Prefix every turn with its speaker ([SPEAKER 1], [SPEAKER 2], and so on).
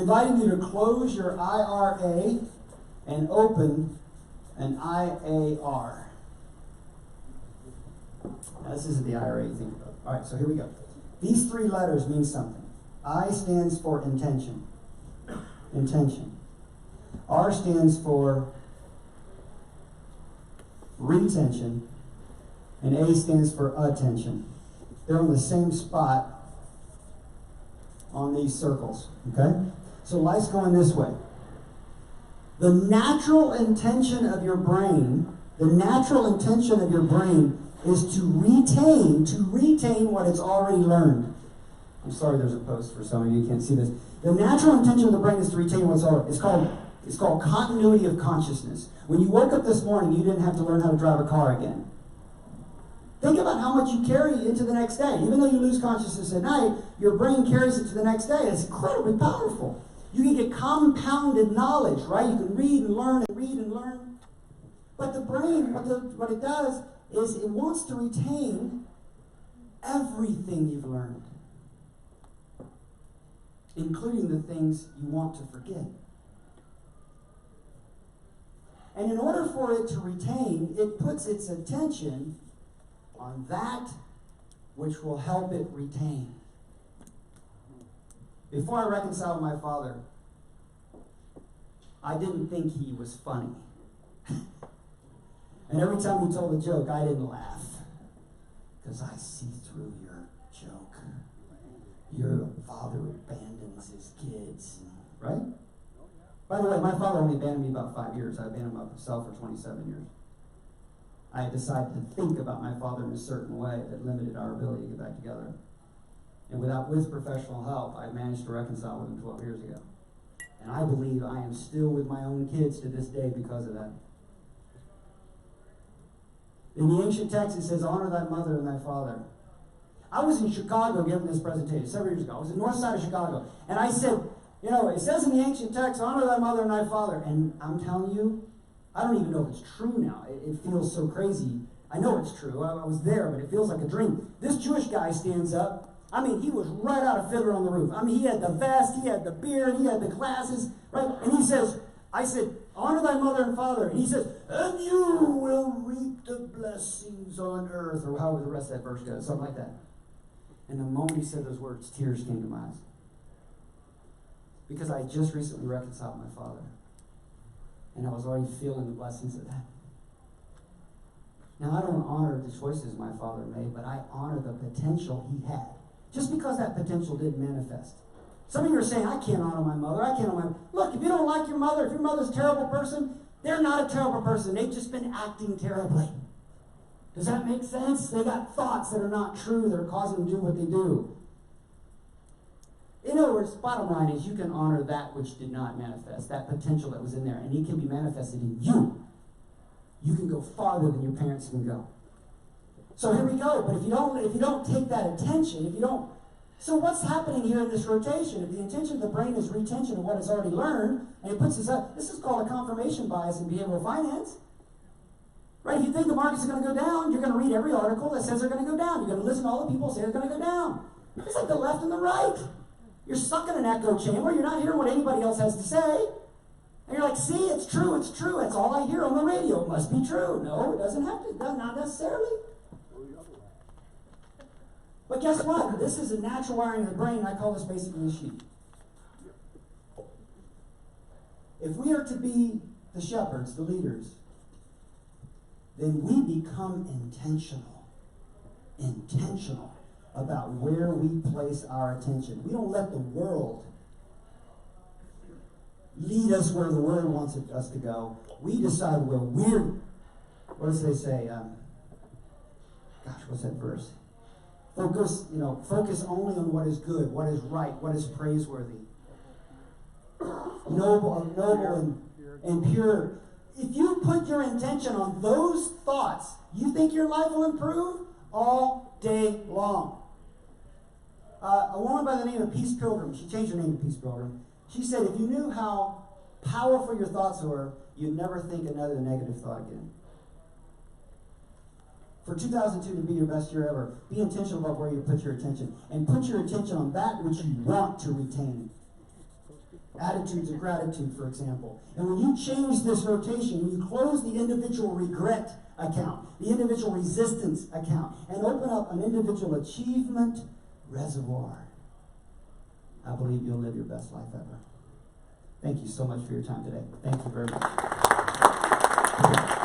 [SPEAKER 1] inviting you to close your IRA and open an IAR. Now, this isn't the IRA you think about. All right, so here we go. These three letters mean something. I stands for intention. Intention. R stands for retention. And A stands for attention. They're on the same spot on these circles, okay? So life's going this way. The natural intention of your brain, is to retain what it's already learned. I'm sorry there's a post for some of you, you can't see this. The natural intention of the brain is to retain what's already. It's called continuity of consciousness. When you woke up this morning, you didn't have to learn how to drive a car again. Think about how much you carry into the next day. Even though you lose consciousness at night, your brain carries it to the next day. It's incredibly powerful. You can get compounded knowledge, right? You can read and learn and read and learn. But the brain, what it does is it wants to retain everything you've learned, including the things you want to forget. And in order for it to retain, it puts its attention on that which will help it retain. Before I reconciled with my father, I didn't think he was funny. And every time he told a joke, I didn't laugh. Because I see through your joke. Your father abandons his kids, right? By the way, my father only abandoned me about 5 years. I abandoned myself for 27 years. I decided to think about my father in a certain way that limited our ability to get back together. And with professional help, I managed to reconcile with him 12 years ago. And I believe I am still with my own kids to this day because of that. In the ancient text, it says, honor thy mother and thy father. I was in Chicago giving this presentation several years ago. I was in the north side of Chicago. And I said, it says in the ancient text, honor thy mother and thy father. And I'm telling you, I don't even know if it's true now. It feels so crazy. I know it's true. I was there, but it feels like a dream. This Jewish guy stands up. I mean, he was right out of Fiddler on the Roof. I mean, he had the vest, he had the beard, he had the glasses, right? And he says, I said, honor thy mother and father. And he says, and you will reap the blessings on earth, or however the rest of that verse goes, something like that. And the moment he said those words, tears came to my eyes. Because I just recently reconciled with my father. And I was already feeling the blessings of that. Now, I don't honor the choices my father made, but I honor the potential he had. Just because that potential didn't manifest. Some of you are saying, I can't honor my mother, I can't honor my... Look, if you don't like your mother, if your mother's a terrible person, they're not a terrible person. They've just been acting terribly. Does that make sense? They got thoughts that are not true that are causing them to do what they do. In other words, bottom line is you can honor that which did not manifest, that potential that was in there, and it can be manifested in you. You can go farther than your parents can go. So here we go. But if you don't take that attention, so what's happening here in this rotation? If the intention of the brain is retention of what it's already learned, and it puts this up, this is called a confirmation bias in behavioral finance. Right? If you think the markets are going to go down, you're going to read every article that says they're going to go down. You're going to listen to all the people who say they're going to go down. It's like the left and the right. You're stuck in an echo chamber. You're not hearing what anybody else has to say. And you're like, see, it's true, it's true. That's all I hear on the radio. It must be true. No, it doesn't have to. Not necessarily. But guess what? This is a natural wiring of the brain. I call this basically the sheep. If we are to be the shepherds, the leaders, then we become intentional about where we place our attention. We don't let the world lead us where the world wants us to go. We decide where what does they say? What's that verse? Focus only on what is good, what is right, what is praiseworthy. Noble and pure. If you put your intention on those thoughts, you think your life will improve all day long. A woman by the name of Peace Pilgrim, she changed her name to Peace Pilgrim. She said, if you knew how powerful your thoughts were, you'd never think another negative thought again. For 2002 to be your best year ever, be intentional about where you put your attention. And put your attention on that which you want to retain. attitudes of gratitude, for example. And when you change this rotation, when you close the individual regret account, the individual resistance account, and open up an individual achievement reservoir, I believe you'll live your best life ever. Thank you so much for your time today. Thank you very much.